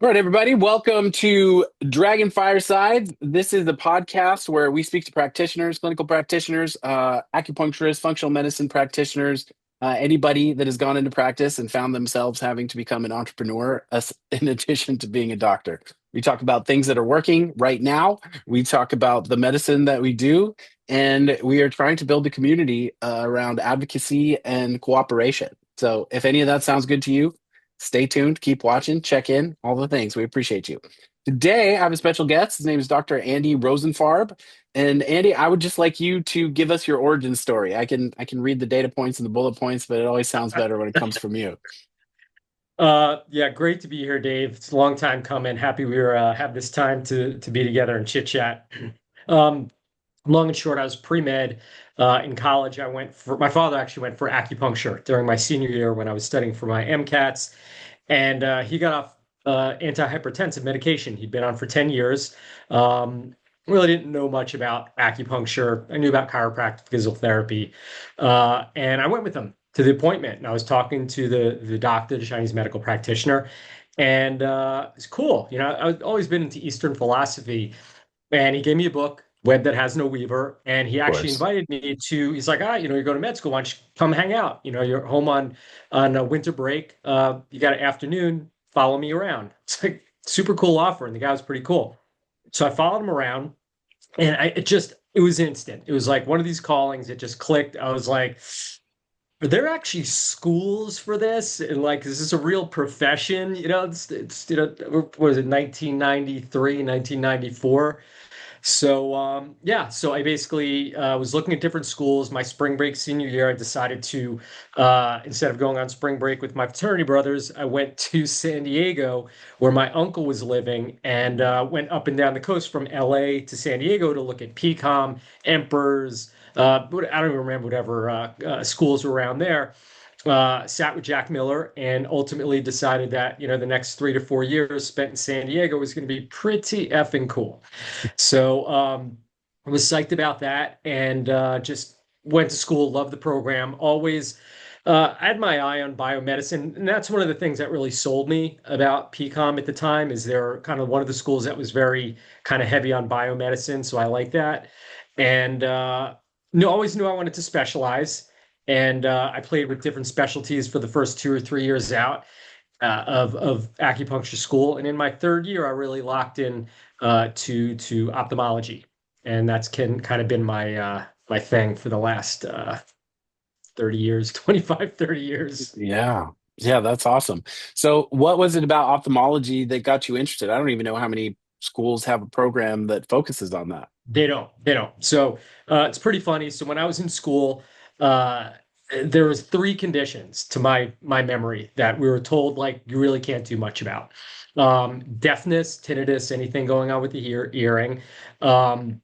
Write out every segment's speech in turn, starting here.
All right, everybody, welcome to Dragon Fireside. This is the podcast where we speak to practitioners, clinical practitioners, acupuncturists, functional medicine practitioners, anybody that has gone into practice and found themselves having to become an entrepreneur, in addition to being a doctor. We talk about things that are working right now. We talk about the medicine that we do, and we are trying to build a community around advocacy and cooperation. So, if any of that sounds good to you, stay tuned, keep watching, check in, all the things. We appreciate you. Today, I have a special guest. His name is Dr. Andy Rosenfarb. And Andy, I would just like you to give us your origin story. I can read the data points and the bullet points, but it always sounds better when it comes from you. Yeah, great to be here, Dave. It's a long time coming. Happy we were have this time to be together and chit chat. Um, Long and short, I was pre-med in college. My father actually went for acupuncture during my senior year when I was studying for my MCATs, and he got off antihypertensive medication. He'd been on for 10 years. Really didn't know much about acupuncture. I knew about chiropractic, physical therapy, and I went with him to the appointment. And I was talking to the doctor, the Chinese medical practitioner, and it's cool. I've always been into Eastern philosophy, and he gave me a book, Web That Has No Weaver, and he Of actually course. invited me to. He's like, you're going to med school. Why don't you come hang out? You're home on a winter break. You got an afternoon. Follow me around. It's like super cool offer, and the guy was pretty cool. So I followed him around, and it was instant. It was like one of these callings. It just clicked. I was like, are there actually schools for this? And like, is this a real profession? It's what was it, 1993, 1994? So yeah, so I basically was looking at different schools. My spring break senior year, I decided to instead of going on spring break with my fraternity brothers, I went to San Diego where my uncle was living, and went up and down the coast from LA to San Diego to look at PCOM, Emperors. I don't even remember whatever schools were around there. Sat with Jack Miller and ultimately decided that the next 3 to 4 years spent in San Diego was going to be pretty effing cool. So I was psyched about that, and just went to school, loved the program. Always I had my eye on biomedicine, and that's one of the things that really sold me about PCOM at the time. Is they're kind of one of the schools that was very kind of heavy on biomedicine, so I like that. And always knew I wanted to specialize, and I played with different specialties for the first 2 or 3 years out of acupuncture school. And in my third year, I really locked in to ophthalmology, and that's kind of been my thing for the last 30 years, 25, 30 years. Yeah. Yeah, that's awesome. So, what was it about ophthalmology that got you interested? I don't even know how many schools have a program that focuses on that. They don't. So it's pretty funny. So when I was in school, uh, there was three conditions to my memory that we were told like you really can't do much about. Deafness, tinnitus, anything going on with the hearing, um,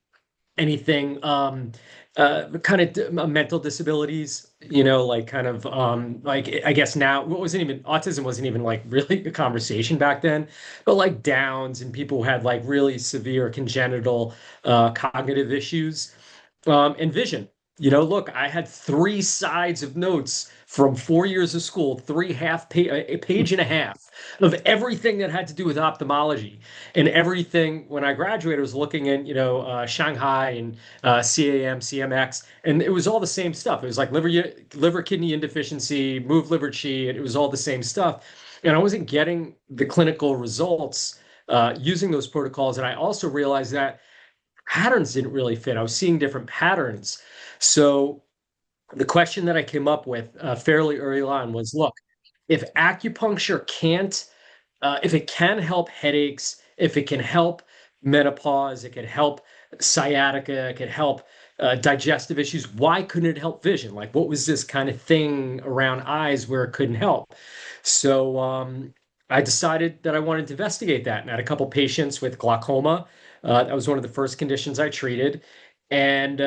anything kind of mental disabilities, like kind of like I guess now what wasn't even autism wasn't even like really a conversation back then, but like Downs and people who had like really severe congenital cognitive issues, and vision. Look, I had three sides of notes from 4 years of school, a page and a half of everything that had to do with ophthalmology, and everything. When I graduated, I was looking in, Shanghai and CAM, CMX, and it was all the same stuff. It was like liver kidney insufficiency, move liver chi, and it was all the same stuff. And I wasn't getting the clinical results using those protocols. And I also realized that patterns didn't really fit. I was seeing different patterns. So the question that I came up with fairly early on was, look, if acupuncture can't, if it can help headaches, if it can help menopause, it can help sciatica, it can help digestive issues, why couldn't it help vision? Like, what was this kind of thing around eyes where it couldn't help? So I decided that I wanted to investigate that, and I had a couple patients with glaucoma. That was one of the first conditions I treated, and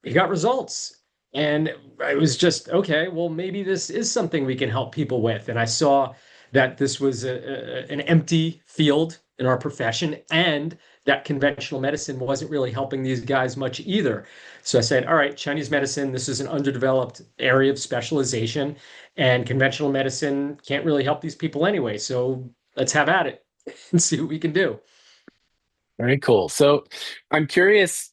he got results. And it was just, okay, well, maybe this is something we can help people with. And I saw that this was an empty field in our profession, and that conventional medicine wasn't really helping these guys much either. So I said, all right, Chinese medicine, this is an underdeveloped area of specialization, and conventional medicine can't really help these people anyway. So let's have at it. and see what we can do. Very cool. So I'm curious.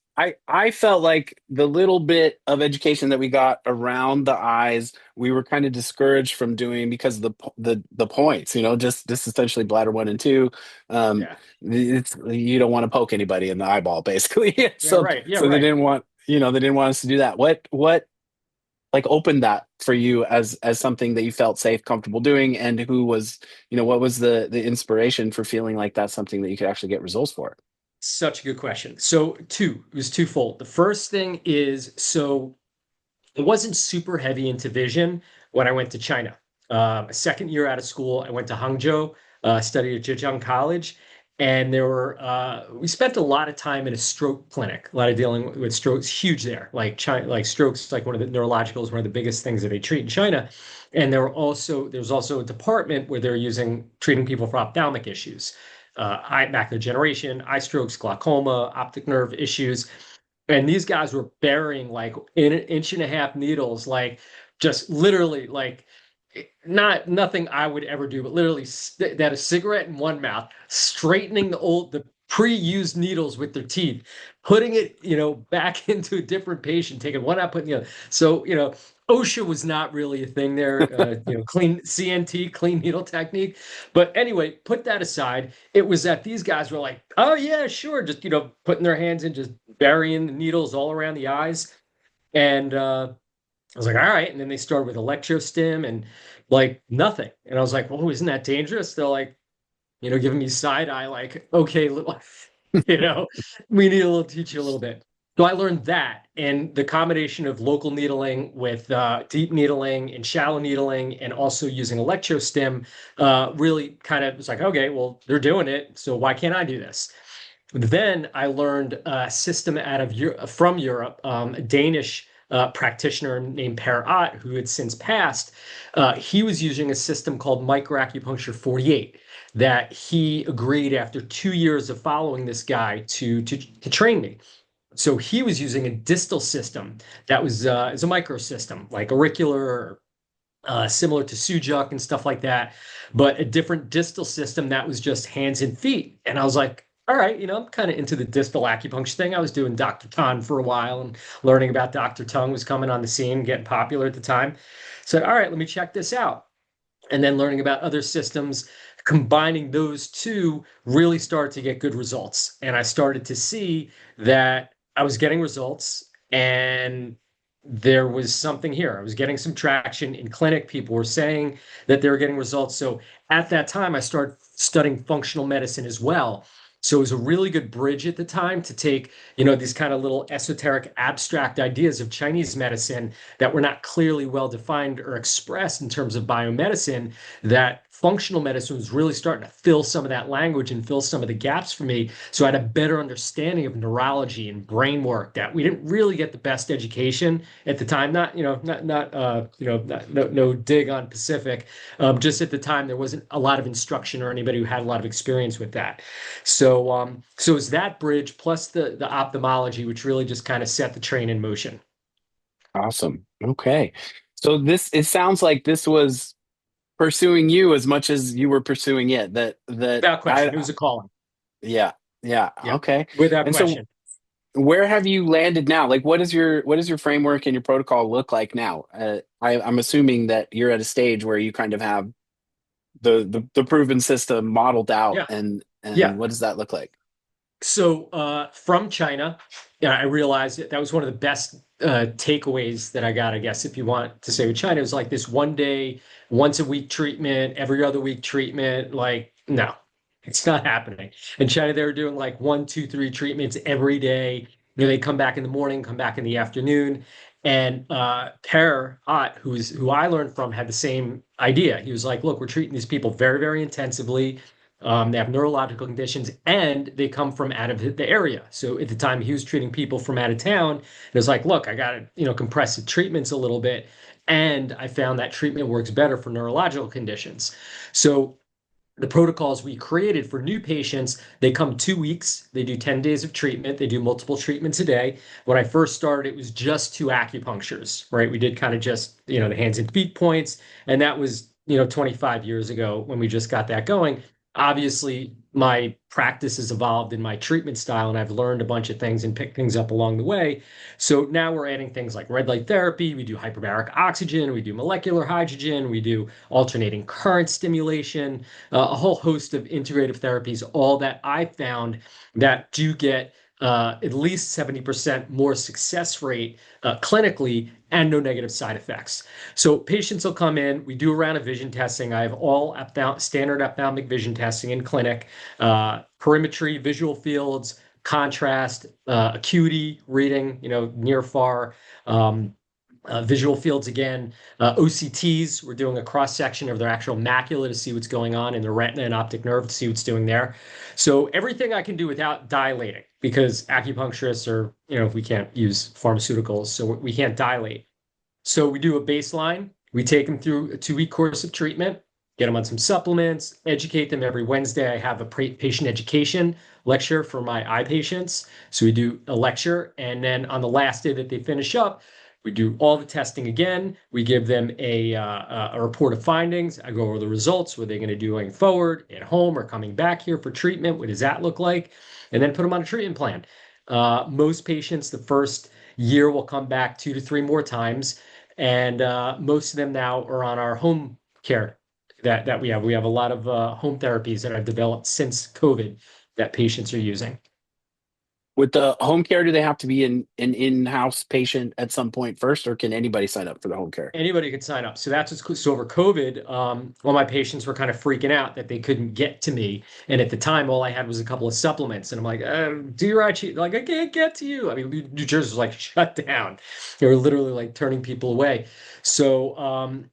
I felt like the little bit of education that we got around the eyes, we were kind of discouraged from doing because of the points, just essentially bladder one and two. Um, Yeah. it's you don't want to poke anybody in the eyeball, basically. Yeah, So right. Yeah, so they right. didn't want, they didn't want us to do that. What like opened that for you as something that you felt safe, comfortable doing, and who was, what was the inspiration for feeling like that's something that you could actually get results for? Such a good question. So it was twofold. The first thing is, so it wasn't super heavy into vision when I went to China. My second year out of school, I went to Hangzhou, studied at Zhejiang College, and we spent a lot of time in a stroke clinic, a lot of dealing with strokes, huge there. Like China, like strokes, like one of the neurologicals, one of the biggest things that they treat in China. And there was also a department where they're treating people for ophthalmic issues, eye macular degeneration, eye strokes, glaucoma, optic nerve issues. And these guys were burying like in an inch and a half needles, like just literally like not nothing I would ever do, but literally that a cigarette in one mouth, straightening the pre-used needles with their teeth, putting it, back into a different patient, taking one out, putting the other. So, OSHA was not really a thing there, clean CNT, clean needle technique. But anyway, put that aside. It was that these guys were like, oh yeah, sure, just putting their hands in, just burying the needles all around the eyes. And I was like, all right. And then they started with electrostim and like nothing. And I was like, well, isn't that dangerous? They're like, giving me side eye, like, okay, you know, we need a little teach you a little bit. So I learned that, and the combination of local needling with deep needling and shallow needling, and also using electrostim, really kind of was like, okay, well, they're doing it, so why can't I do this? Then I learned a system from Europe, a Danish practitioner named Per Ott, who had since passed. He was using a system called microacupuncture 48 that he agreed after 2 years of following this guy to train me. So he was using a distal system that was is a micro system, like auricular, similar to Sujuk and stuff like that, but a different distal system that was just hands and feet. And I was like, all right, I'm kind of into the distal acupuncture thing. I was doing Dr. Tan for a while and learning about Dr. Tung was coming on the scene, getting popular at the time. So, all right, let me check this out. And then learning about other systems, combining those two really started to get good results. And I started to see that I was getting results and there was something here. I was getting some traction in clinic. People were saying that they were getting results. So at that time, I started studying functional medicine as well. So it was a really good bridge at the time to take, these kind of little esoteric abstract ideas of Chinese medicine that were not clearly well defined or expressed in terms of biomedicine, that functional medicine was really starting to fill some of that language and fill some of the gaps for me. So I had a better understanding of neurology and brain work that we didn't really get the best education at the time. Not, no dig on Pacific. Just at the time, there wasn't a lot of instruction or anybody who had a lot of experience with that. So it's that bridge plus the ophthalmology, which really just kind of set the train in motion. Awesome. Okay. So it sounds like this was pursuing you as much as you were pursuing it. That Without question, it was a calling. yeah, yeah. Yeah, Okay. without And so question. where have you landed now? Like, what does your framework and your protocol look like now? I'm assuming that you're at a stage where you kind of have the proven system modeled out, Yeah, and yeah. what does that look like? So from China, yeah, I realized that was one of the best takeaways that I got, I guess, if you want to say with China. It was like this 1 day, once a week treatment, every other week treatment. Like, no, it's not happening. In China, they were doing like one, two, three treatments every day. They come back in the morning, come back in the afternoon. And Per Ott, who I learned from, had the same idea. He was like, look, we're treating these people very, very intensively. They have neurological conditions and they come from out of the area. So at the time he was treating people from out of town, it was like, look, I got to, compress the treatments a little bit. And I found that treatment works better for neurological conditions. So the protocols we created for new patients, they come 2 weeks, they do 10 days of treatment, they do multiple treatments a day. When I first started, it was just two acupunctures, right? We did kind of just, the hands and feet points. And that was, 25 years ago when we just got that going. Obviously, my practice has evolved in my treatment style, and I've learned a bunch of things and picked things up along the way. So now we're adding things like red light therapy, we do hyperbaric oxygen, we do molecular hydrogen, we do alternating current stimulation, a whole host of integrative therapies, all that I found that do get at least 70% more success rate clinically and no negative side effects. So patients will come in, we do a round of vision testing. I have all standard ophthalmic vision testing in clinic, perimetry, visual fields, contrast, acuity reading, near far, visual fields again, OCTs. We're doing a cross section of their actual macula to see what's going on in the retina and optic nerve to see what's doing there. So everything I can do without dilating, because acupuncturists are, we can't use pharmaceuticals, so we can't dilate. So we do a baseline. We take them through a 2-week course of treatment, get them on some supplements, educate them every Wednesday. I have a patient education lecture for my eye patients. So we do a lecture, and then on the last day that they finish up, we do all the testing again. We give them a report of findings. I go over the results. What are they going to do going forward at home or coming back here for treatment? What does that look like? And then put them on a treatment plan. Most patients, the first year will come back 2 to 3 more times. And most of them now are on our home care that we have. We have a lot of home therapies that I've developed since COVID that patients are using. With the home care, do they have to be an in-house patient at some point first, or can anybody sign up for the home care? Anybody could sign up. So that's what's cool. So over COVID, all my patients were kind of freaking out that they couldn't get to me. And at the time, all I had was a couple of supplements. And I'm like, do your eye cheat? Like, I can't get to you. I mean, New Jersey was like shut down. They were literally like turning people away. So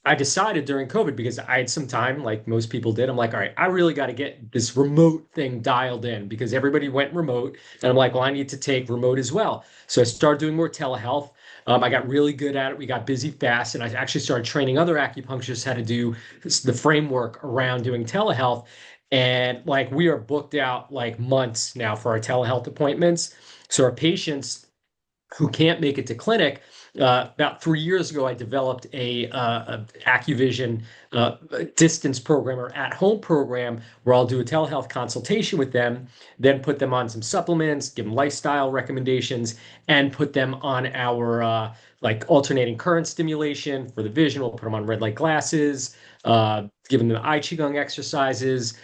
I decided during COVID, because I had some time, like most people did. I'm like, all right, I really got to get this remote thing dialed in because everybody went remote. And I'm like, well, I need to take remote as well. So I started doing more telehealth. I got really good at it. We got busy fast, and I actually started training other acupuncturists how to do the framework around doing telehealth. And like we are booked out like months now for our telehealth appointments. So our patients who can't make it to clinic. About 3 years ago, I developed a AccuVision distance program or at-home program where I'll do a telehealth consultation with them, then put them on some supplements, give them lifestyle recommendations, and put them on our like alternating current stimulation for the vision. We'll put them on red light glasses, give them the eye qigong exercises,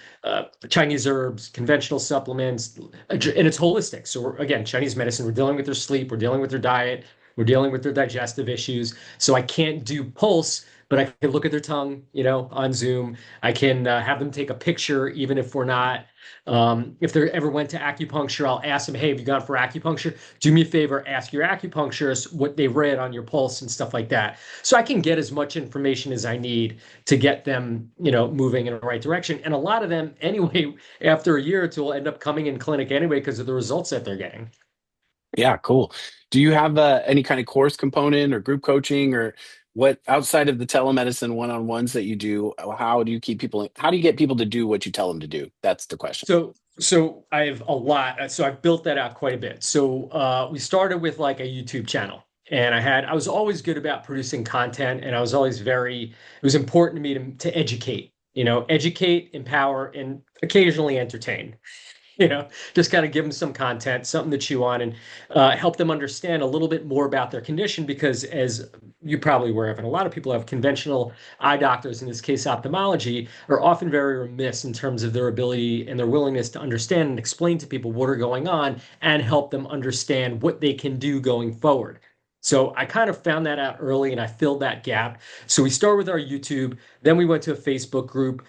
Chinese herbs, conventional supplements, and it's holistic. So again, Chinese medicine, we're dealing with their sleep, we're dealing with their diet, we're dealing with their digestive issues. So I can't do pulse, but I can look at their tongue, on Zoom. I can have them take a picture, even if we're not. If they ever went to acupuncture, I'll ask them, hey, have you gone for acupuncture? Do me a favor, ask your acupuncturist what they read on your pulse and stuff like that. So I can get as much information as I need to get them, moving in the right direction. And a lot of them, anyway, after a year or two, will end up coming in clinic anyway because of the results that they're getting. Yeah, cool. Do you have any kind of course component or group coaching or what outside of the telemedicine one-on-ones that you do? How do you keep people, how do you get people to do what you tell them to do? That's the question. So I have a lot. So I've built that out quite a bit. So we started with like a YouTube channel, and I was always good about producing content, and I was always it was important to me to educate, educate, empower, and occasionally entertain. Just kind of give them some content, something to chew on, and help them understand a little bit more about their condition. Because as you probably aware of, and a lot of people have conventional eye doctors, in this case ophthalmology, are often very remiss in terms of their ability and their willingness to understand and explain to people what are going on and help them understand what they can do going forward. So I kind of found that out early and I filled that gap. So we started with our YouTube, then we went to a Facebook group.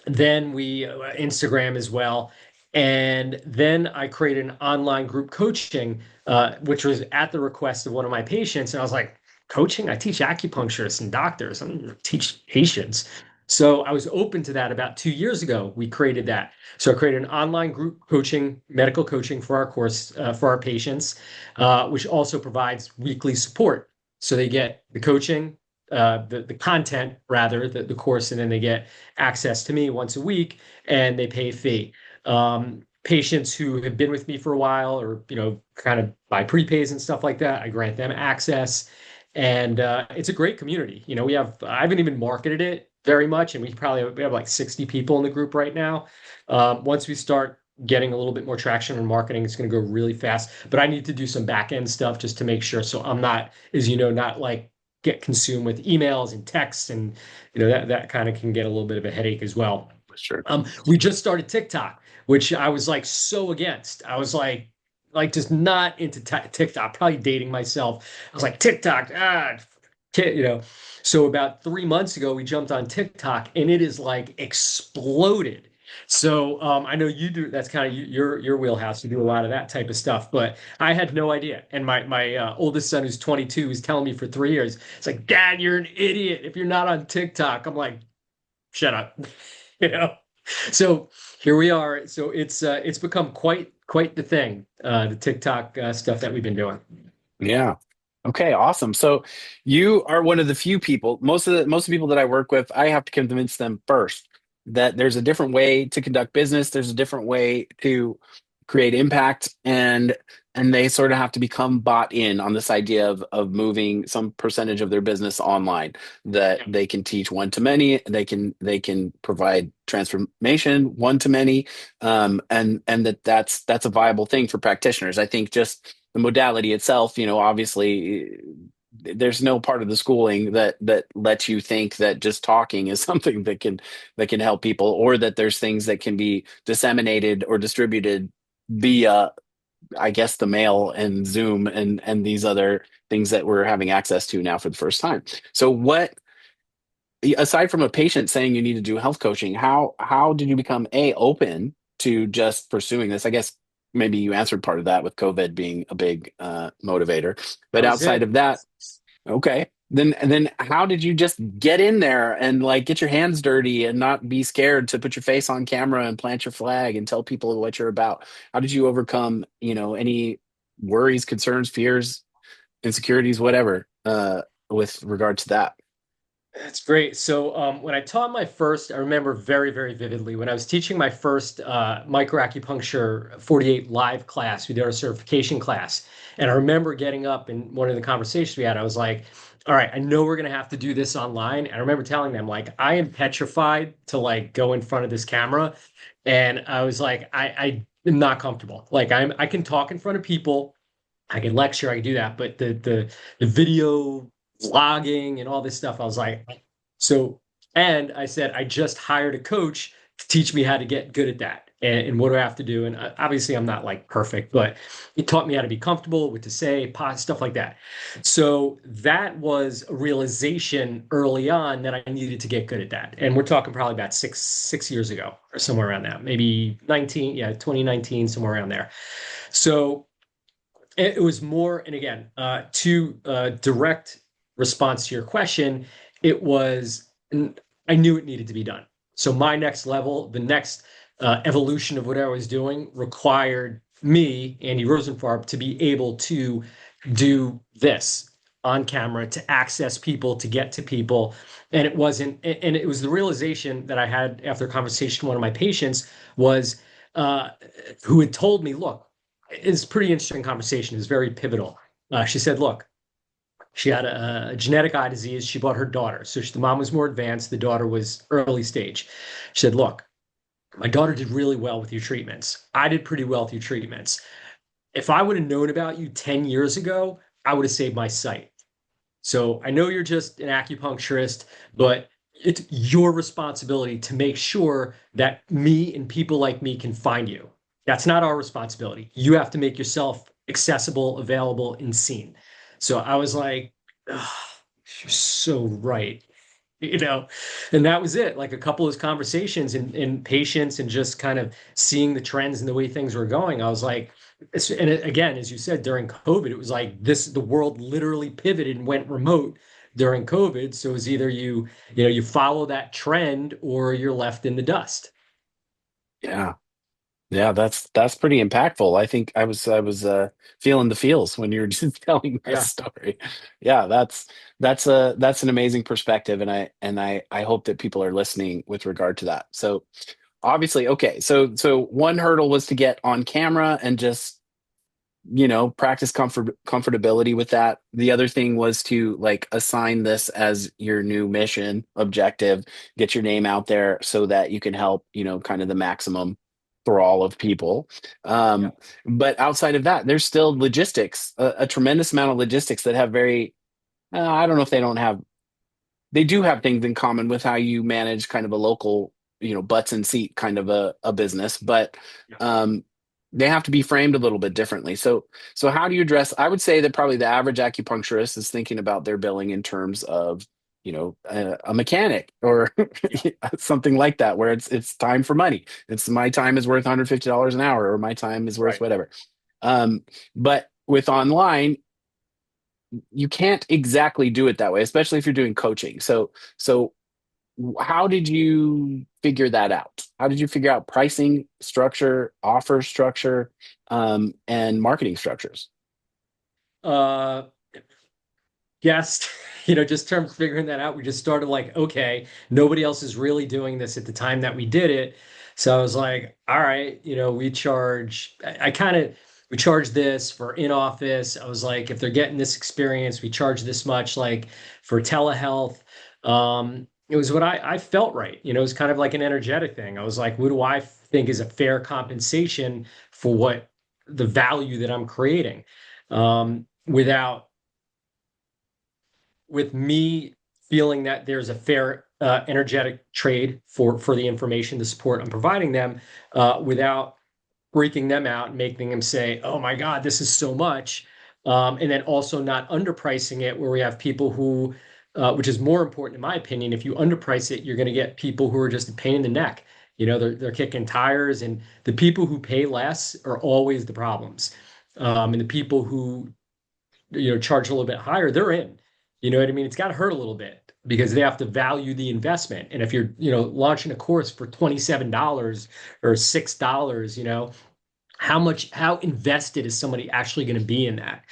Then we Instagram as well. And then I created an online group coaching, which was at the request of one of my patients. And I was like, coaching? I teach acupuncturists and doctors. I don't teach patients. So I was open to that about 2 years ago. We created that. So I created an online group coaching, medical coaching for our course, for our patients, which also provides weekly support. So they get the coaching, the content rather, the course, and then they get access to me once a week, and they pay a fee. Patients who have been with me for a while, or kind of buy prepays and stuff like that, I grant them access, and it's a great community. I haven't even marketed it very much, and we have like 60 people in the group right now. Once we start getting a little bit more traction in marketing, it's going to go really fast. But I need to do some back end stuff just to make sure, so I'm not, as you know, not like get consumed with emails and texts, and that kind of can get a little bit of a headache as well. Sure. We just started TikTok, which I was like so against. I was like just not into TikTok, probably dating myself. I was like, TikTok, you know. So about 3 months ago, we jumped on TikTok and it is like exploded. So I know you do. That's kind of your wheelhouse. You do a lot of that type of stuff, but I had no idea. And my oldest son, who's 22, was telling me for 3 years, it's like, Dad, you're an idiot if you're not on TikTok. I'm like, shut up, you know. So here we are. So it's become quite the thing, the TikTok stuff that we've been doing. Yeah. Okay, awesome. So you are one of the few people, most of the people that I work with, I have to convince them first that there's a different way to conduct business, there's a different way to create impact, and they sort of have to become bought in on this idea of moving some percentage of their business online, that Yeah. they can teach one to many, they can provide transformation one to many, and that's a viable thing for practitioners. I think just the modality itself, obviously there's no part of the schooling that lets you think that just talking is something that can help people, or that there's things that can be disseminated or distributed via, I guess, the mail and Zoom and these other things that we're having access to now for the first time. So what, aside from a patient saying you need to do health coaching, how did you become open to just pursuing this? I guess maybe you answered part of that with COVID being a big motivator, That but was outside it. of that, okay. Then how did you just get in there and like get your hands dirty and not be scared to put your face on camera and plant your flag and tell people what you're about? How did you overcome, any worries, concerns, fears, insecurities, whatever, with regard to that? That's great. So when I taught my first, I remember very, very vividly when I was teaching my first microacupuncture 48 live class. We did our certification class, and I remember getting up in one of the conversations we had. I was like, "All right, I know we're gonna have to do this online." And I remember telling them like, "I am petrified to like go in front of this camera," and I was like, "I am not comfortable. Like I can talk in front of people." I can lecture, I can do that, but the video vlogging and all this stuff, I was like, so, and I said, I just hired a coach to teach me how to get good at that. And what do I have to do? And obviously, I'm not like perfect, but he taught me how to be comfortable, what to say, stuff like that. So that was a realization early on that I needed to get good at that. And we're talking probably about six years ago or somewhere around that, maybe 19, yeah, 2019, somewhere around there. So it was more, and again, to direct response to your question, it was, I knew it needed to be done. So my next level, the next evolution of what I was doing required me, Andy Rosenfarb, to be able to do this on camera, to access people, to get to people. And it wasn't, and it was the realization that I had after a conversation with one of my patients was, uh, who had told me, look, it's a pretty interesting conversation. It's very pivotal. She said, look, she had a genetic eye disease. She brought her daughter. So the mom was more advanced. The daughter was early stage. She said, look, my daughter did really well with your treatments. I did pretty well with your treatments. If I would have known about you 10 years ago, I would have saved my sight. So I know you're just an acupuncturist, but it's your responsibility to make sure that me and people like me can find you. That's not our responsibility. You have to make yourself accessible, available, and seen. So I was like, oh, you're so right. You know, and that was it. Like a couple of conversations and patience and just kind of seeing the trends and the way things were going. I was like, and again, as you said, during COVID, it was like this, the world literally pivoted and went remote during COVID. So it was either you follow that trend or you're left in the dust. Yeah. Yeah, that's pretty impactful. I think I was feeling the feels when you were just telling that Yeah. story. Yeah, that's an amazing perspective, and I hope that people are listening with regard to that. So obviously, okay, so one hurdle was to get on camera and just practice comfortability with that. The other thing was to like assign this as your new mission objective, get your name out there so that you can help, kind of the maximum for all of people. Yeah. Um, but outside of that, there's still logistics, a tremendous amount of logistics that have I don't know if they do have things in common with how you manage kind of a local, butts and seat kind of a business, but Yeah. um, they have to be framed a little bit differently. So how do you address? I would say that probably the average acupuncturist is thinking about their billing in terms of, a mechanic or Yeah. something like that, where it's time for money. It's my time is worth $150 an hour, or my time is worth Right. whatever. But with online, you can't exactly do it that way, especially if you're doing coaching. So how did you figure that out? How did you figure out pricing structure, offer structure, and marketing structures? Uh, guessed, just terms figuring that out. We just started like, okay, nobody else is really doing this at the time that we did it. So I was like, all right, we charge this for in office. I was like, if they're getting this experience, we charge this much, like for telehealth. It was what I felt right. It was kind of like an energetic thing. I was like, what do I think is a fair compensation for what the value that I'm creating? Without with me feeling that there's a fair energetic trade for the information, the support I'm providing them, without freaking them out and making them say, "Oh my God, this is so much," and then also not underpricing it, where we have people who, which is more important in my opinion, if you underprice it, you're going to get people who are just a pain in the neck. They're kicking tires, and the people who pay less are always the problems. And the people who charge a little bit higher, they're in. You know what I mean? It's got to hurt a little bit because they have to value the investment. And if you're, launching a course for $27 or $6, how invested is somebody actually going to be in that?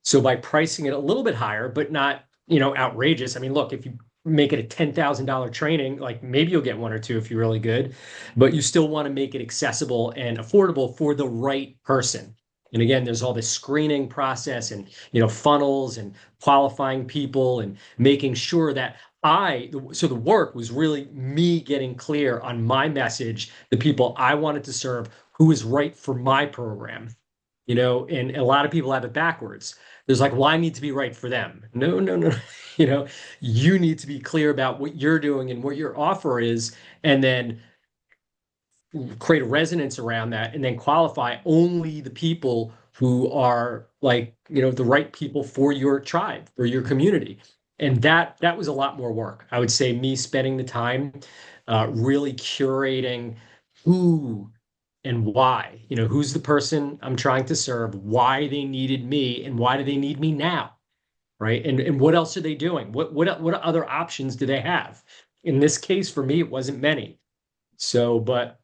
So by pricing it a little bit higher, but not, outrageous. I mean, look, if you make it a $10,000 training, like maybe you'll get one or two if you're really good, but you still want to make it accessible and affordable for the right person. And again, there's all this screening process and, funnels and qualifying people and making sure that so the work was really me getting clear on my message, the people I wanted to serve, who is right for my program. And a lot of people have it backwards. There's like, well, I need to be right for them. No, no, no. You know, you need to be clear about what you're doing and what your offer is, and then create a resonance around that, and then qualify only the people who are like, the right people for your tribe or your community. And that was a lot more work. I would say me spending the time really curating who and why. Who's the person I'm trying to serve, why they needed me, and why do they need me now, right? And what else are they doing? What other options do they have? In this case, for me, it wasn't many. So, but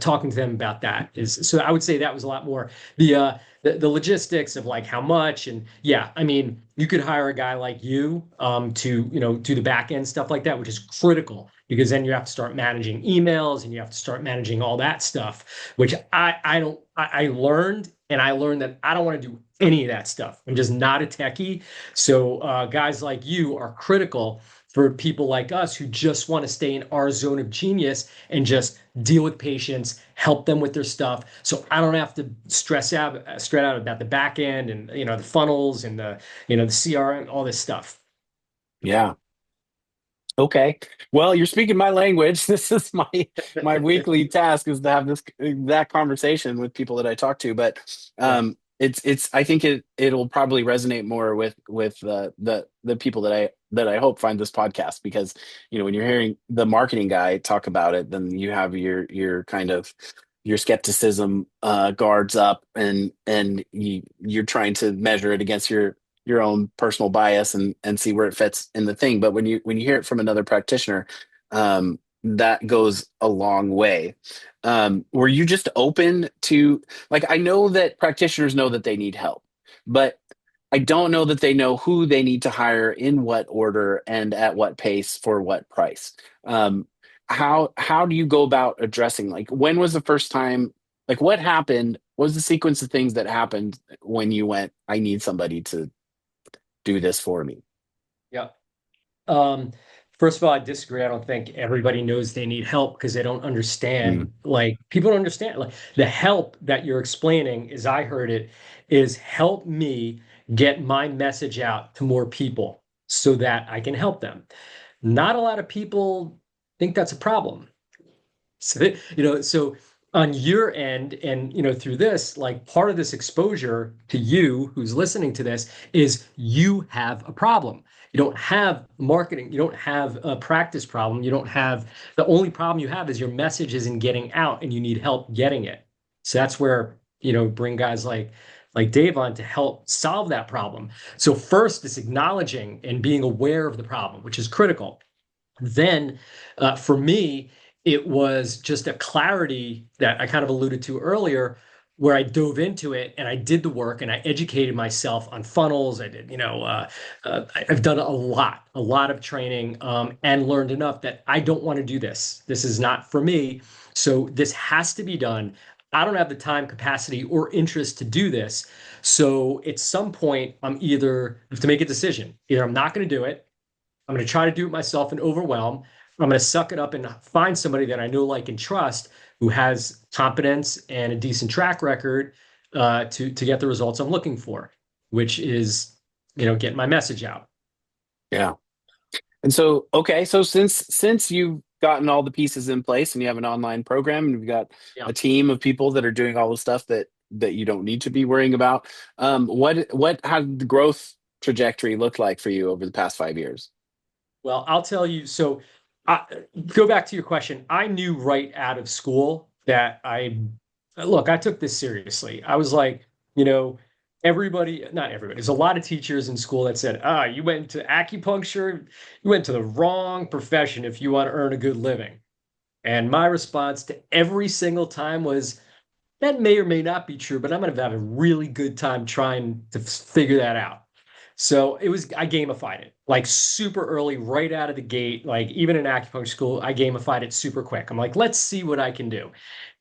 talking to them about that is so I would say that was a lot more the logistics of like how much. And yeah, I mean, you could hire a guy like you to do the back end stuff like that, which is critical because then you have to start managing emails and you have to start managing all that stuff, which I don't I learned, and I learned that I don't want to do any of that stuff. I'm just not a techie. So guys like you are critical for people like us who just want to stay in our zone of genius and just deal with patients, help them with their stuff. So I don't have to stress out about the back end and the funnels and the CRM, all this stuff. Yeah. Okay. Well, you're speaking my language. This is my weekly task is to have this exact conversation with people that I talk to. But Yeah, it's I think it'll probably resonate more with the people that I hope find this podcast because when you're hearing the marketing guy talk about it, then you have your kind of your skepticism guards up and you're trying to measure it against your own personal bias and see where it fits in the thing. But when you hear it from another practitioner, that goes a long way. Were you just open to like I know that practitioners know that they need help, but I don't know that they know who they need to hire in what order and at what pace for what price. How do you go about addressing like when was the first time? Like what happened? What was the sequence of things that happened when you went, I need somebody to do this for me? Yeah. Um, First of all, I disagree. I don't think everybody knows they need help because they don't Mm, understand. Like people don't understand. Like the help that you're explaining, as I heard it, is help me get my message out to more people so that I can help them. Not a lot of people think that's a problem. So, so on your end, and through this, like part of this exposure to you who's listening to this is you have a problem. You don't have marketing, you don't have a practice problem, you don't have the only problem you have is your message isn't getting out and you need help getting it. So that's where, bring guys like Dave on to help solve that problem. So first it's acknowledging and being aware of the problem, which is critical. Then, for me, it was just a clarity that I kind of alluded to earlier, where I dove into it and I did the work and I educated myself on funnels. I did, I've done a lot of training, and learned enough that I don't want to do this. This is not for me. So this has to be done. I don't have the time, capacity, or interest to do this. So at some point, I'm either have to make a decision. Either I'm not going to do it. I'm going to try to do it myself and overwhelm. I'm going to suck it up and find somebody that I know, like, and trust who has competence and a decent track record, to get the results I'm looking for, which is, getting my message out. yeah. And so, okay, so since you've gotten all the pieces in place and you have an online program and you've got Yeah. a team of people that are doing all the stuff that you don't need to be worrying about, what how did the growth trajectory look like for you over the past 5 years? Well, I'll tell you. So, I, go back to your question. I knew right out of school that I took this seriously. I was like, you know, not everybody, there's a lot of teachers in school that said, you went into acupuncture, you went to the wrong profession if you want to earn a good living. And my response to every single time was, that may or may not be true, but I'm going to have a really good time trying to figure that out. So I gamified it like super early, right out of the gate. Like even in acupuncture school, I gamified it super quick. I'm like, let's see what I can do.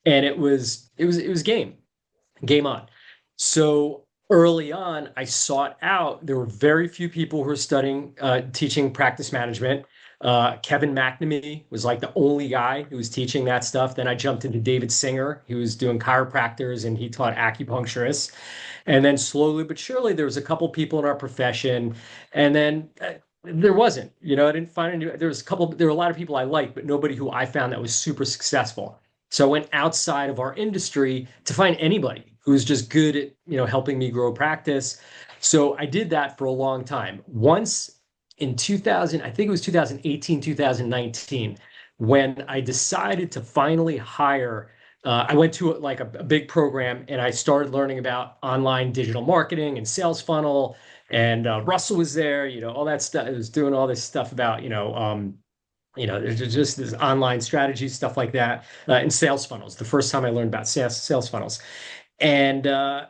And it was game on. So early on, I sought out, there were very few people who were studying, teaching practice management. Kevin McNamee was like the only guy who was teaching that stuff. Then I jumped into David Singer, who was doing chiropractors and he taught acupuncturists. And then slowly but surely, there was a couple people in our profession. And then there wasn't, I didn't find any, there were a lot of people I liked, but nobody who I found that was super successful. So I went outside of our industry to find anybody who was just good at, helping me grow practice. So I did that for a long time. Once in 2000, I think it was 2018, 2019, when I decided to finally hire, I went to like a big program and I started learning about online digital marketing and sales funnel. And Russell was there, all that stuff. I was doing all this stuff about, there's just this online strategy, stuff like that, and sales funnels. The first time I learned about sales funnels, and I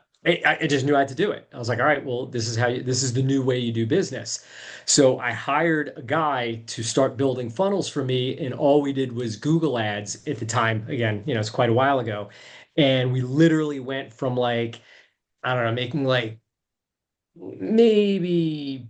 just knew I had to do it. I was like, all right, well, this is the new way you do business. So I hired a guy to start building funnels for me, and all we did was Google ads at the time. Again, it's quite a while ago, and we literally went from like, I don't know, making like maybe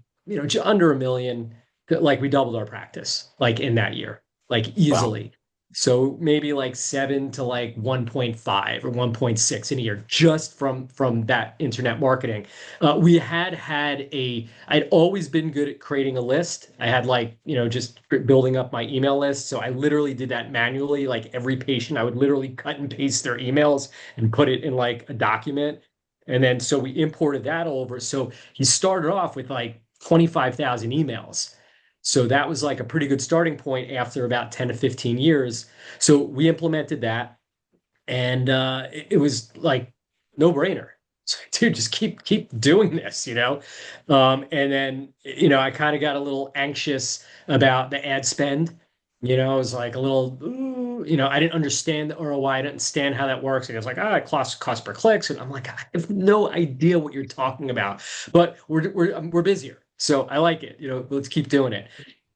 under 1 million, like we doubled our practice like in that year, like Wow. easily. So maybe like 7 to like 1.5 or 1.6 in a year just from that internet marketing. I'd always been good at creating a list. I had like, just building up my email list. So I literally did that manually. Like every patient, I would literally cut and paste their emails and put it in like a document. And then so we imported that over. So he started off with like 25,000 emails. So that was like a pretty good starting point after about 10 to 15 years. So we implemented that and it was like no brainer. So, dude, just keep doing this. And then I kind of got a little anxious about the ad spend. I was like a little, ooh, I didn't understand the ROI. I didn't understand how that works. And it was like, cost per clicks, and I'm like, I have no idea what you're talking about. But we're busier, so I like it. Let's keep doing it.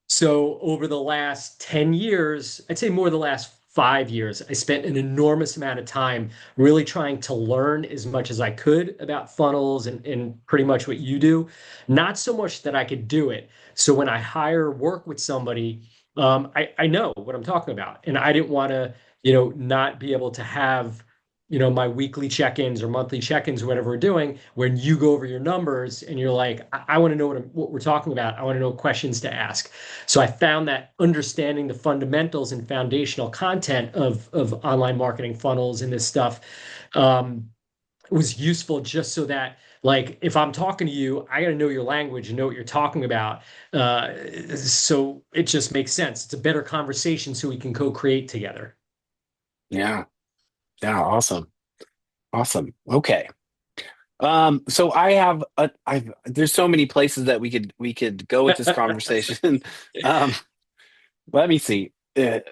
So over the last 10 years, I'd say more the last 5 years, I spent an enormous amount of time really trying to learn as much as I could about funnels and pretty much what you do. Not so much that I could do it. So when I hire work with somebody, I know what I'm talking about. And I didn't want to, not be able to have, my weekly check-ins or monthly check-ins or whatever we're doing, when you go over your numbers and you're like, I want to know what we're talking about. I want to know questions to ask. So I found that understanding the fundamentals and foundational content of online marketing funnels and this stuff um, was useful just so that, like, if I'm talking to you, I got to know your language and know what you're talking about. So it just makes sense. It's a better conversation so we can co-create together. Yeah. Yeah. Awesome. Awesome. Okay. So there's so many places that we could go with this conversation. Um, let me see. I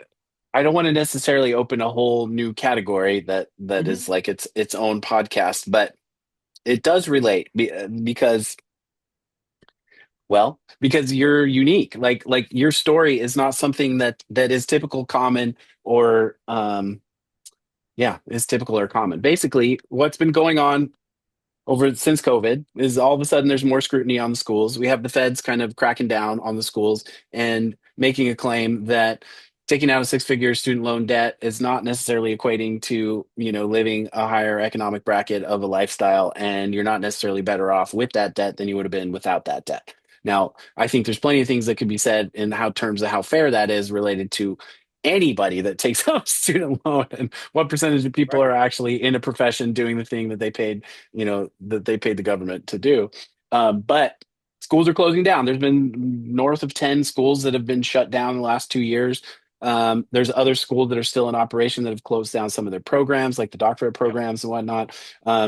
don't want to necessarily open a whole new category that is Mhm. like its own podcast, but it does relate because because you're unique. Like your story is not something that is typical, common, or yeah, is typical or common. Basically, what's been going on over since COVID is all of a sudden there's more scrutiny on the schools. We have the feds kind of cracking down on the schools and making a claim that taking out a six-figure student loan debt is not necessarily equating to, living a higher economic bracket of a lifestyle, and you're not necessarily better off with that debt than you would have been without that debt. Now, I think there's plenty of things that could be said in how terms of how fair that is related to anybody that takes out a student loan and what percentage of people Right. are actually in a profession doing the thing that they paid the government to do. But schools are closing down. There's been north of 10 schools that have been shut down in the last 2 years. There's other schools that are still in operation that have closed down some of their programs, like the doctorate Yep. programs and whatnot.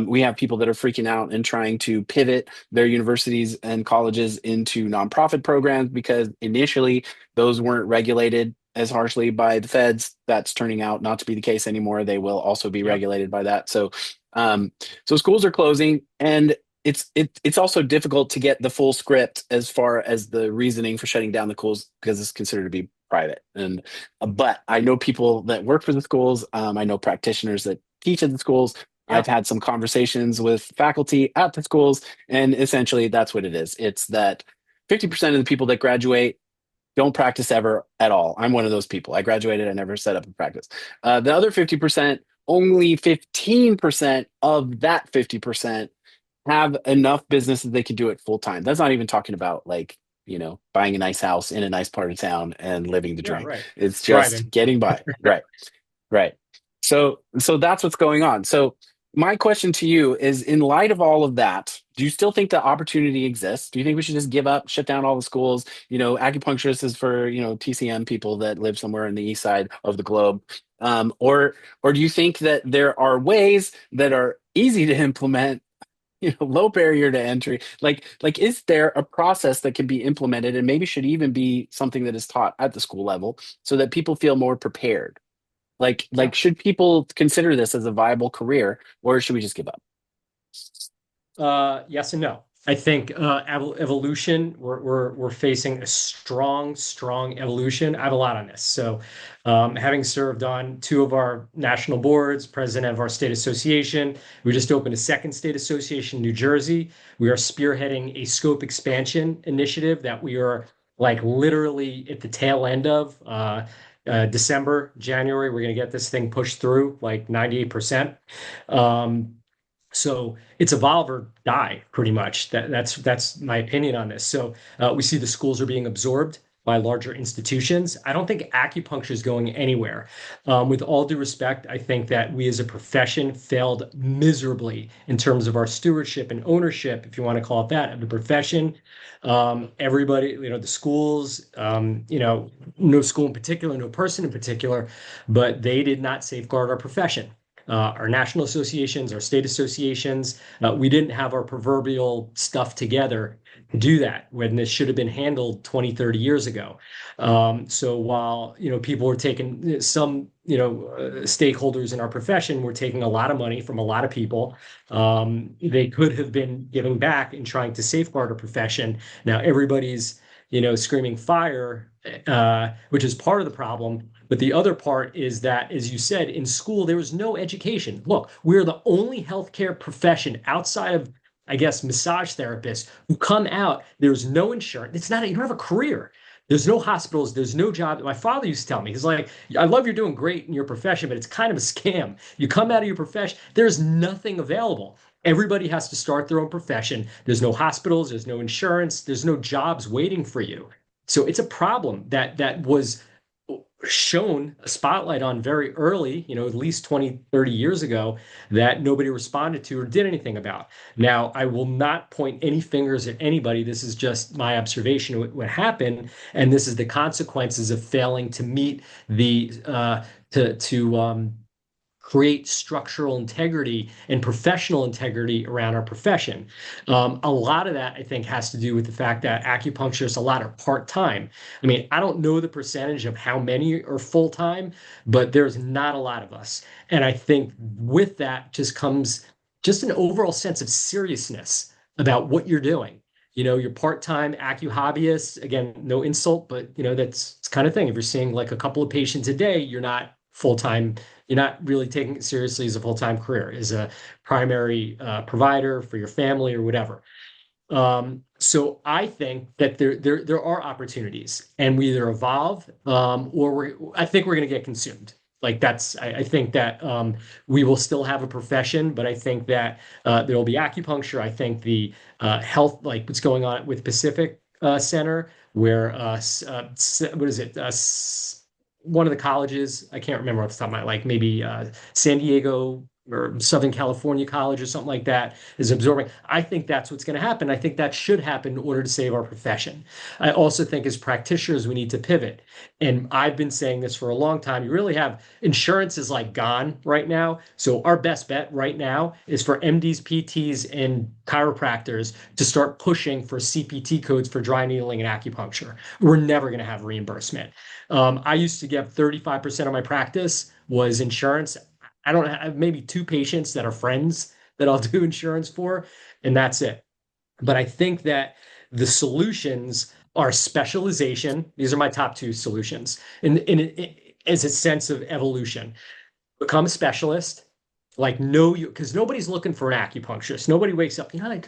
We have people that are freaking out and trying to pivot their universities and colleges into nonprofit programs because initially those weren't regulated as harshly by the feds. That's turning out not to be the case anymore. They will also be Yep. regulated by that. Um, so schools are closing, and it's also difficult to get the full script as far as the reasoning for shutting down the schools because it's considered to be private. And but I know people that work for the schools. I know practitioners that teach at the schools. I've Yep. had some conversations with faculty at the schools, and essentially that's what it is. It's that 50% of the people that graduate don't practice ever at all. I'm one of those people. I graduated, I never set up a practice. The other 50%, only 15% of that 50% have enough business that they can do it full time. That's not even talking about like, buying a nice house in a nice part of town and living the Yeah. dream. Right. It's just Thriving. getting by. Right. Right. So that's what's going on. So my question to you is, in light of all of that, do you still think that opportunity exists? Do you think we should just give up, shut down all the schools? Acupuncturist is for, TCM people that live somewhere in the east side of the globe. Or do you think that there are ways that are easy to implement, low barrier to entry? Like is there a process that can be implemented and maybe should even be something that is taught at the school level so that people feel more prepared? Like Yeah. should people consider this as a viable career, or should we just give up? Yes and no. I think evolution, we're facing a strong evolution. I have a lot on this. So, having served on two of our national boards, president of our state association, we just opened a second state association in New Jersey. We are spearheading a scope expansion initiative that we are like literally at the tail end of. December, January, we're going to get this thing pushed through like 98%. Um, so it's evolve or die, pretty much. That's my opinion on this. So we see the schools are being absorbed by larger institutions. I don't think acupuncture is going anywhere. With all due respect, I think that we as a profession failed miserably in terms of our stewardship and ownership, if you want to call it that, of the profession. Everybody, the schools, no school in particular, no person in particular, but they did not safeguard our profession, our national associations, our state associations. We didn't have our proverbial stuff together to do that when this should have been handled 20, 30 years ago. So while, people were taking some, stakeholders in our profession were taking a lot of money from a lot of people, they could have been giving back and trying to safeguard our profession. Now everybody's, screaming fire, which is part of the problem. But the other part is that, as you said, in school, there was no education. Look, we're the only healthcare profession outside of, I guess, massage therapists who come out. There's no insurance. It's not, you don't have a career. There's no hospitals. There's no job. My father used to tell me, he's like, I love you're doing great in your profession, but it's kind of a scam. You come out of your profession, there's nothing available. Everybody has to start their own profession. There's no hospitals, there's no insurance, there's no jobs waiting for you. So it's a problem that was shown a spotlight on very early, at least 20, 30 years ago, that nobody responded to or did anything about. Now, I will not point any fingers at anybody. This is just my observation of what happened, and this is the consequences of failing to meet the to create structural integrity and professional integrity around our profession. A lot of that, I think, has to do with the fact that acupuncturists, a lot are part-time. I mean, I don't know the percentage of how many are full-time, but there's not a lot of us. And I think with that just comes just an overall sense of seriousness about what you're doing. You're part-time acu hobbyist. Again, no insult, but that's it's kind of thing. If you're seeing like a couple of patients a day, you're not full-time. You're not really taking it seriously as a full-time career, as a primary provider for your family or whatever. So I think that there are opportunities, and we either evolve I think we're going to get consumed. Like I think that we will still have a profession, but I think that there will be acupuncture. I think the health, like what's going on with Pacific Center, where what is it? One of the colleges, I can't remember off the top of my, like maybe San Diego or Southern California College or something like that is absorbing. I think that's what's going to happen. I think that should happen in order to save our profession. I also think as practitioners, we need to pivot. And I've been saying this for a long time. You really have insurance is like gone right now. So our best bet right now is for MDs, PTs, and chiropractors to start pushing for CPT codes for dry needling and acupuncture. We're never going to have reimbursement. I used to get 35% of my practice was insurance. I don't have maybe two patients that are friends that I'll do insurance for, and that's it. But I think that the solutions are specialization. These are my top two solutions as a sense of evolution. Become a specialist, like know you, because nobody's looking for an acupuncturist. Nobody wakes up, I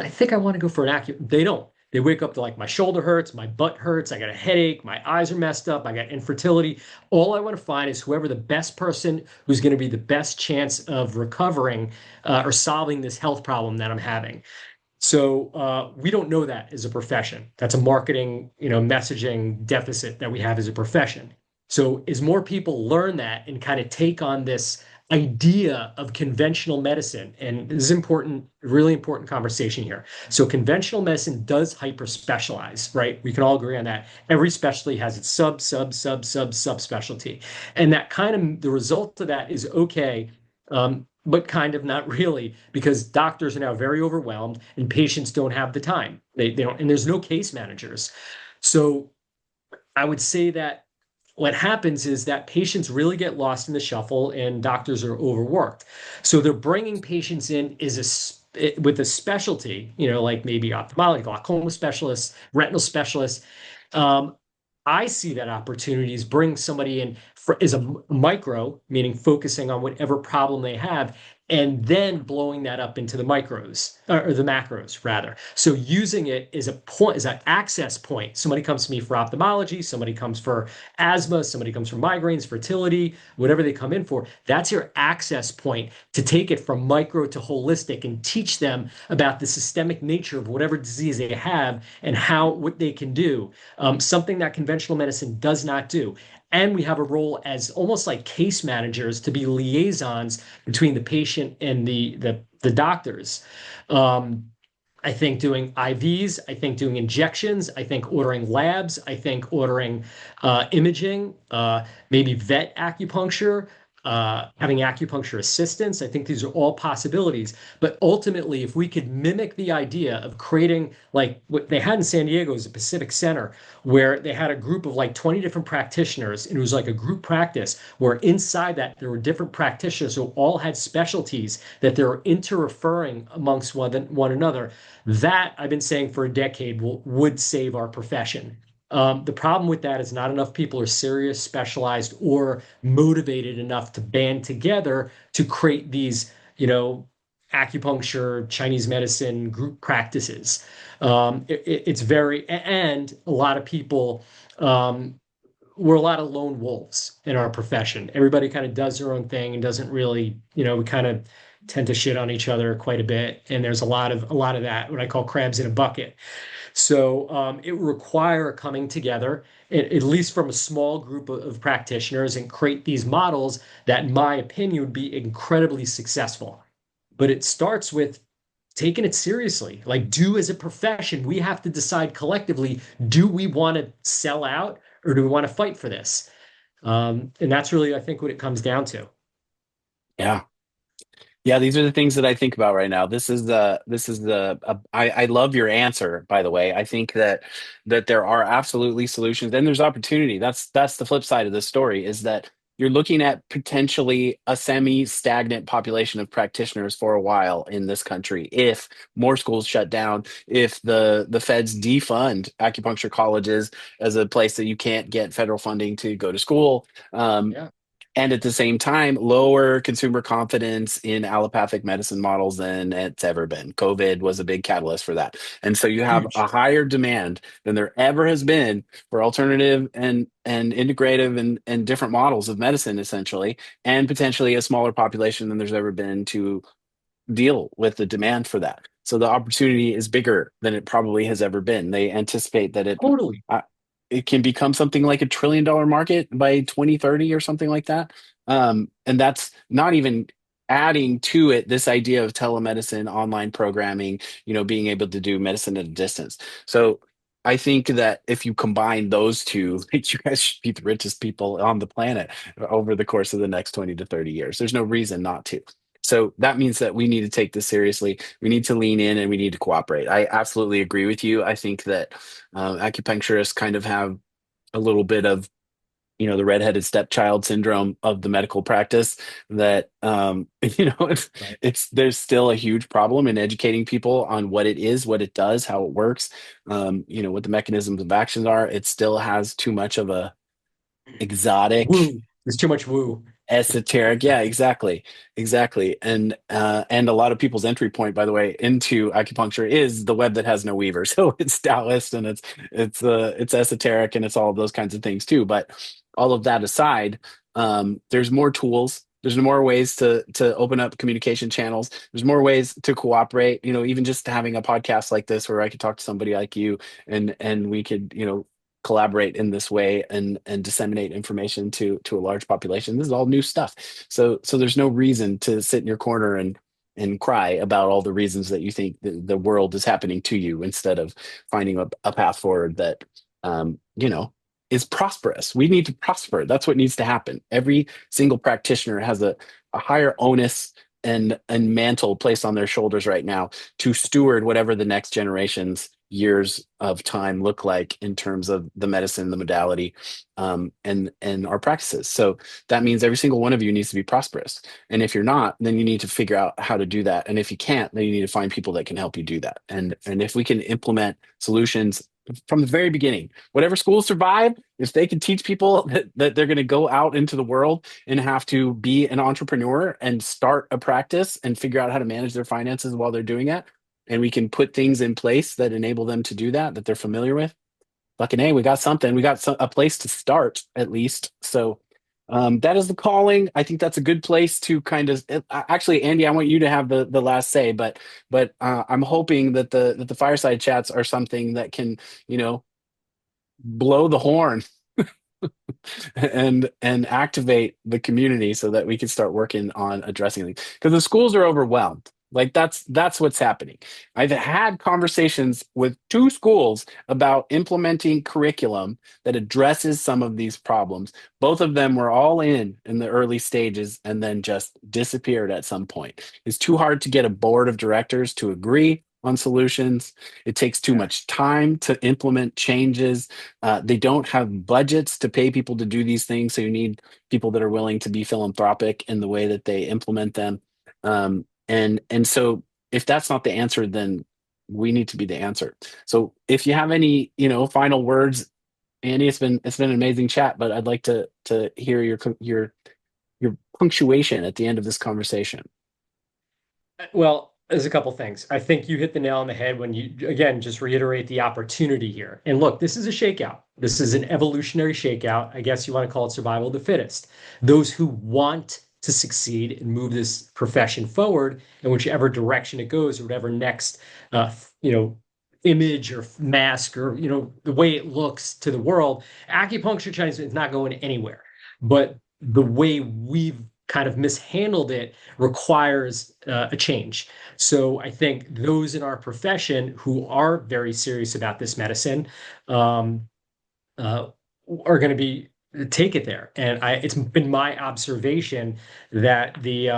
think I want to go for an They don't. They wake up to like my shoulder hurts, my butt hurts, I got a headache, my eyes are messed up, I got infertility. All I want to find is whoever the best person who's going to be the best chance of recovering or solving this health problem that I'm having. So we don't know that as a profession. That's a marketing, messaging deficit that we have as a profession. So as more people learn that and kind of take on this idea of conventional medicine, and this is important, really important conversation here. So conventional medicine does hyper specialize, right? We can all agree on that. Every specialty has its sub specialty. And that kind of the result of that is okay. But kind of not really, because doctors are now very overwhelmed and patients don't have the time. They don't, and there's no case managers. So I would say that what happens is that patients really get lost in the shuffle and doctors are overworked. So they're bringing patients in with a specialty, like maybe ophthalmology, glaucoma specialists, retinal specialists. I see that opportunities bring somebody in as a micro, meaning focusing on whatever problem they have, and then blowing that up into the micros or the macros rather. So using it as a point, as an access point. Somebody comes to me for ophthalmology, somebody comes for asthma, somebody comes for migraines, fertility, whatever they come in for. That's your access point to take it from micro to holistic and teach them about the systemic nature of whatever disease they have and what they can do. Something that conventional medicine does not do. And we have a role as almost like case managers to be liaisons between the patient and the doctors. I think doing IVs, I think doing injections, I think ordering labs, I think ordering imaging, maybe vet acupuncture, having acupuncture assistants. I think these are all possibilities. But ultimately, if we could mimic the idea of creating like what they had in San Diego is a Pacific Center, where they had a group of like 20 different practitioners, and it was like a group practice where inside that there were different practitioners who all had specialties that they were inter-referring amongst one another. That I've been saying for a decade would save our profession. The problem with that is not enough people are serious, specialized, or motivated enough to band together to create these, acupuncture, Chinese medicine group practices. It's and a lot of people, we're a lot of lone wolves in our profession. Everybody kind of does their own thing and doesn't really, we kind of tend to shit on each other quite a bit. And there's a lot of that, what I call crabs in a bucket. So it would require coming together, at least from a small group of practitioners, and create these models that, in my opinion, would be incredibly successful. But it starts with taking it seriously. Like, do as a profession, we have to decide collectively, do we want to sell out or do we want to fight for this? And that's really, I think, what it comes down to. Yeah. Yeah, these are the things that I think about right now. I love your answer, by the way. I think that there are absolutely solutions and there's opportunity. That's the flip side of the story is that you're looking at potentially a semi-stagnant population of practitioners for a while in this country if more schools shut down, if the feds defund acupuncture colleges as a place that you can't get federal funding to go to school. Yeah. And at the same time, lower consumer confidence in allopathic medicine models than it's ever been. COVID was a big catalyst for that. And so you have a Huge. higher demand than there ever has been for alternative and integrative and different models of medicine, essentially, and potentially a smaller population than there's ever been to deal with the demand for that. So the opportunity is bigger than it probably has ever been. They anticipate that Totally. uh, it can become something like $1 trillion market by 2030 or something like that. And that's not even adding to it this idea of telemedicine, online programming, being able to do medicine at a distance. So I think that if you combine those two, you guys should be the richest people on the planet over the course of the next 20 to 30 years. There's no reason not to. So that means that we need to take this seriously. We need to lean in and we need to cooperate. I absolutely agree with you. I think that acupuncturists kind of have a little bit of, the redheaded stepchild syndrome of the medical practice that, Right. there's still a huge problem in educating people on what it is, what it does, how it works, what the mechanisms of actions are. It still has too much of a exotic Woo. There's too much woo. esoteric, yeah, exactly, and a lot of people's entry point, by the way, into acupuncture is the web that has no weaver. So it's Taoist and it's esoteric and it's all of those kinds of things too. But all of that aside, there's more tools. There's more ways to open up communication channels. There's more ways to cooperate. Even just having a podcast like this where I could talk to somebody like you and we could collaborate in this way and disseminate information to a large population. This is all new stuff. So there's no reason to sit in your corner and cry about all the reasons that you think the world is happening to you instead of finding a path forward that is prosperous. We need to prosper. That's what needs to happen. Every single practitioner has a higher onus and mantle placed on their shoulders right now to steward whatever the next generation's years of time look like in terms of the medicine, the modality, and our practices. So that means every single one of you needs to be prosperous. And if you're not, then you need to figure out how to do that. And if you can't, then you need to find people that can help you do that. And if we can implement solutions from the very beginning, whatever schools survive, if they can teach people that they're going to go out into the world and have to be an entrepreneur and start a practice and figure out how to manage their finances while they're doing it, and we can put things in place that enable them to do that they're familiar with, fucking hey, we got something. We got a place to start at least. So that is the calling. I think that's a good place to kind of actually, Andy. I want you to have the last say, but I'm hoping that the fireside chats are something that can blow the horn and activate the community so that we can start working on addressing things because the schools are overwhelmed. Like that's what's happening. I've had conversations with two schools about implementing curriculum that addresses some of these problems. Both of them were all in the early stages and then just disappeared at some point. It's too hard to get a board of directors to agree on solutions. It takes too Yeah. much time to implement changes. They don't have budgets to pay people to do these things, so you need people that are willing to be philanthropic in the way that they implement them. And so if that's not the answer, then we need to be the answer. So if you have any final words Andy, it's been an amazing chat, but I'd like to hear your punctuation at the end of this conversation. Well, there's a couple things. I think you hit the nail on the head when you, again, just reiterate the opportunity here. And look, this is a shakeout. This is an evolutionary shakeout. I guess you want to call it survival of the fittest. Those who want to succeed and move this profession forward in whichever direction it goes, or whatever next, uh, you know, image or mask or, the way it looks to the world, acupuncture Chinese is not going anywhere. But the way we've kind of mishandled it requires a change. So I think those in our profession who are very serious about this medicine um, uh, are going to be take it there. And it's been my observation that the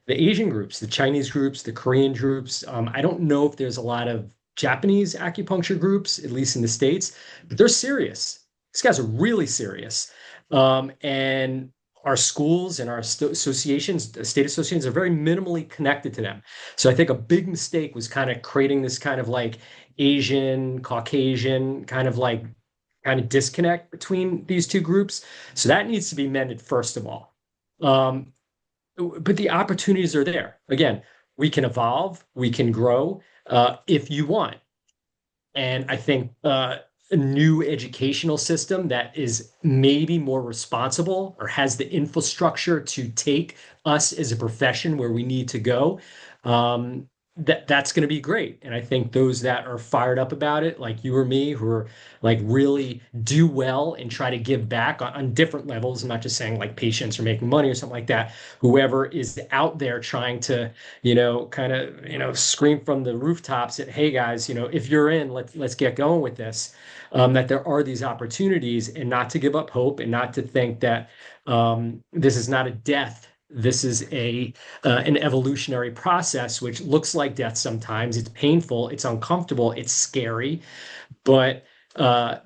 Asian groups, the Chinese groups, the Korean groups, I don't know if there's a lot of Japanese acupuncture groups, at least in the States, but they're serious. These guys are really serious. And our schools and our associations, state associations, are very minimally connected to them. So I think a big mistake was kind of creating this kind of like Asian, Caucasian kind of disconnect between these two groups. So that needs to be mended first of all. Um, but the opportunities are there. Again, we can evolve, we can grow if you want. And I think a new educational system that is maybe more responsible or has the infrastructure to take us as a profession where we need to go, that's going to be great. And I think those that are fired up about it, like you or me, who are like really do well and try to give back on different levels, I'm not just saying like patients or making money or something like that. Whoever is out there trying to kind of, scream from the rooftops that, hey guys, if you're in, let's get going with this. That there are these opportunities, and not to give up hope, and not to think that this is not a death. This is an evolutionary process, which looks like death sometimes. It's painful, it's uncomfortable, it's scary, but uh,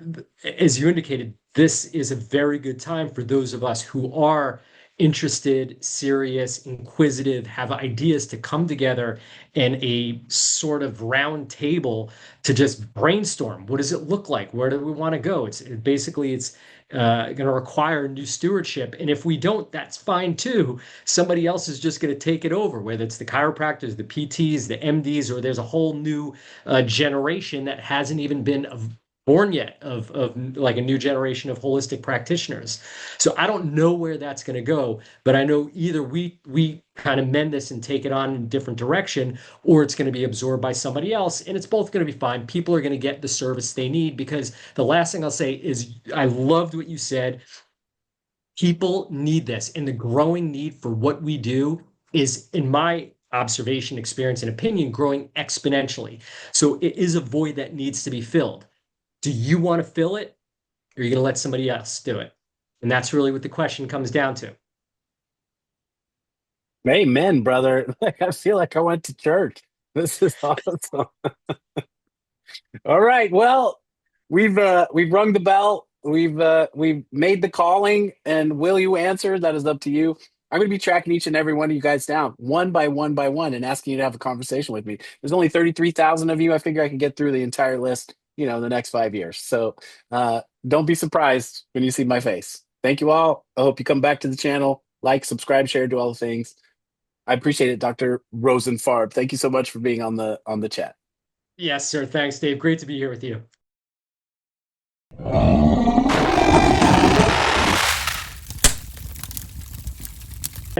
as you indicated, this is a very good time for those of us who are interested, serious, inquisitive, have ideas to come together in a sort of round table to just brainstorm. What does it look like? Where do we want to go? It's going to require new stewardship, and if we don't, that's fine too. Somebody else is just going to take it over, whether it's the chiropractors, the PTs, the MDs, or there's a whole new generation that hasn't even been born yet of like a new generation of holistic practitioners. So I don't know where that's going to go, but I know either we kind of mend this and take it on in a different direction, or it's going to be absorbed by somebody else, and it's both going to be fine. People are going to get the service they need, because the last thing I'll say is I loved what you said. People need this, and the growing need for what we do is, in my observation, experience, and opinion, growing exponentially. So it is a void that needs to be filled. Do you want to fill it, or are you going to let somebody else do it? And that's really what the question comes down to. Amen, brother. Like I feel like I went to church. This is awesome. All right. Well, we've rung the bell. We've made the calling, and will you answer? That is up to you. I'm going to be tracking each and every one of you guys down one by one and asking you to have a conversation with me. There's only 33,000 of you. I figure I can get through the entire list, in the next 5 years. So don't be surprised when you see my face. Thank you all. I hope you come back to the channel, like, subscribe, share, do all the things. I appreciate it, Dr. Rosenfarb. Thank you so much for being on the chat. Yes, sir. Thanks, Dave. Great to be here with you.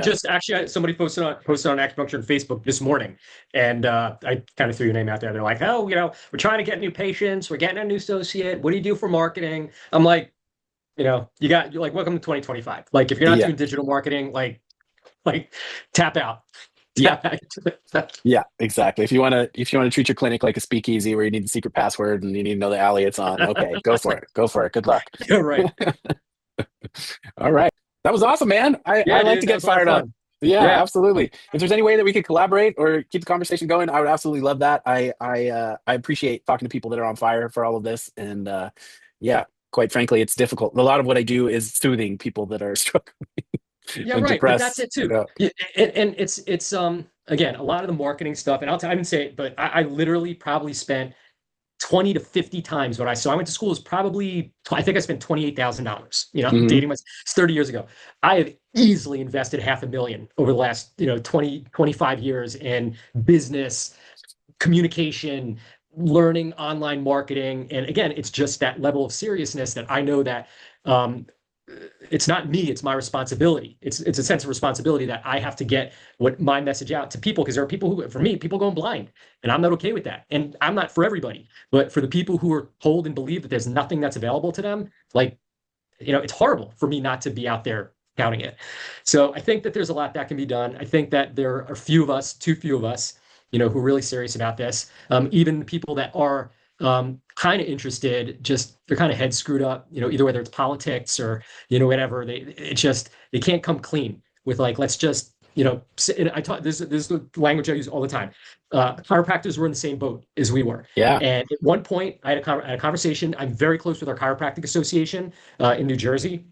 Just actually, somebody posted on Acupuncture on Facebook this morning, and I kind of threw your name out there. They're like, "Oh, we're trying to get new patients. We're getting a new associate. What do you do for marketing?" I'm like, you're like, welcome to 2025. Like, if you're not Yeah. doing digital marketing, like tap out. Yeah. Tap out. Yeah, exactly. If you want to treat your clinic like a speakeasy where you need the secret password and you need to know the alley it's on, okay, go for it. Go for it. Good luck. You're right. All right. That was awesome, man. I Yeah, like to dude, that get was a lot of fired up. fun. Yeah, Yeah. absolutely. If there's any way that we could collaborate or keep the conversation going, I would absolutely love that. I appreciate talking to people that are on fire for all of this. And yeah, quite frankly, it's difficult. A lot of what I do is soothing people that are struggling Yeah, and right. But that's depressed. it too. And it's again, a lot of the marketing stuff, and I didn't say it, but I literally probably spent 20 to 50 times what I saw. I went to school was probably, I think I spent $28,000, Hmm. dating myself. It's 30 years ago. I have easily invested half a million over the last, 20, 25 years in business, communication, learning online marketing. And again, it's just that level of seriousness that I know that um, it's not me, it's my responsibility. It's a sense of responsibility that I have to get what my message out to people, because there are people who, for me, people going blind, and I'm not okay with that. And I'm not for everybody, but for the people who are told and believe that there's nothing that's available to them, like, it's horrible for me not to be out there counting it. So I think that there's a lot that can be done. I think that there are few of us, too few of us, who are really serious about this. Even the people that are kind of interested, just they're kind of head screwed up, either whether it's politics or, whatever. They can't come clean with like, let's just, and I taught this is the language I use all the time. Chiropractors were in the same boat as we were. Yeah. And at one point, I had a conversation. I'm very close with our chiropractic association in New Jersey.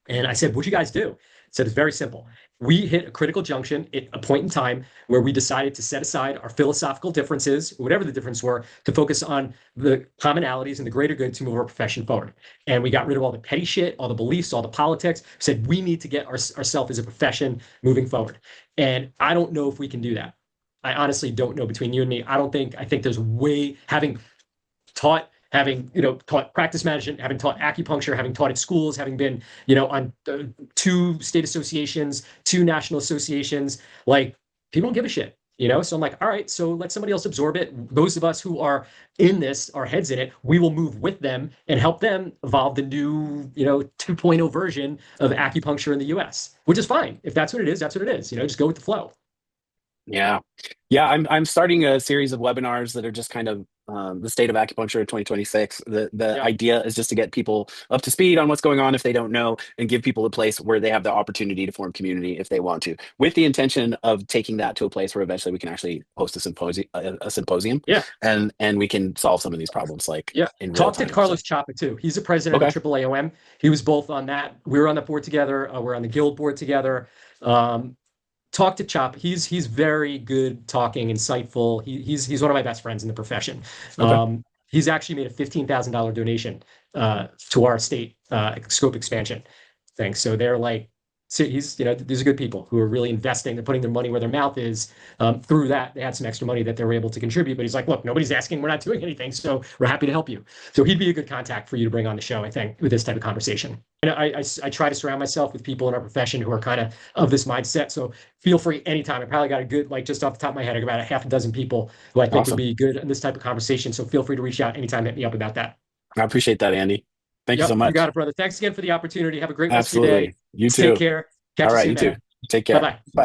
And I said, what'd you guys do? I said, it's very simple. We hit a critical junction at a point in time where we decided to set aside our philosophical differences, whatever the difference were, to focus on the commonalities and the greater good to move our profession forward. And we got rid of all the petty shit, all the beliefs, all the politics, said we need to get ourselves as a profession moving forward. And I don't know if we can do that. I honestly don't know between you and me. I think there's way, having taught practice management, having taught acupuncture, having taught at schools, having been on two state associations, two national associations, like people don't give a shit. So I'm like, all right, so let somebody else absorb it. Those of us who are in this, our heads in it, we will move with them and help them evolve the new 2.0 version of acupuncture in the US, which is fine. If that's what it is, that's what it is. Just go with the flow. Yeah. Yeah, I'm starting a series of webinars that are just kind of the state of acupuncture in 2026. The Yeah. idea is just to get people up to speed on what's going on if they don't know, and give people a place where they have the opportunity to form community if they want to, with the intention of taking that to a place where eventually we can actually host a symposium, Yeah. and we can solve some of these problems like Yeah. in real Talk to time. So Carlos Chapa too. He's the president of okay. AAAOM. He was both on that. We were on the board together. We're on the guild board together. Um, Talk to Chop. He's very good talking, insightful. He's one of my best friends in the profession. Okay. He's actually made a $15,000 donation to our state scope expansion thing. So they're like, so these are good people who are really investing. They're putting their money where their mouth is. Through that, they had some extra money that they were able to contribute. But he's like, look, nobody's asking. We're not doing anything. So we're happy to help you. So he'd be a good contact for you to bring on the show, I think, with this type of conversation. And I try to surround myself with people in our profession who are kind of this mindset. So feel free anytime. I probably got a good, like just off the top of my head, I got about a half a dozen people who I think would Awesome. be good in this type of conversation. So feel free to reach out anytime, hit me up about that. I appreciate that, Andy. Thank you so Yep, you got much. it, brother. Thanks again for the opportunity. Have a great rest of your day. Absolutely. You Take too. care. All Catch you right, soon, you too. man. Take Bye care. bye. Bye.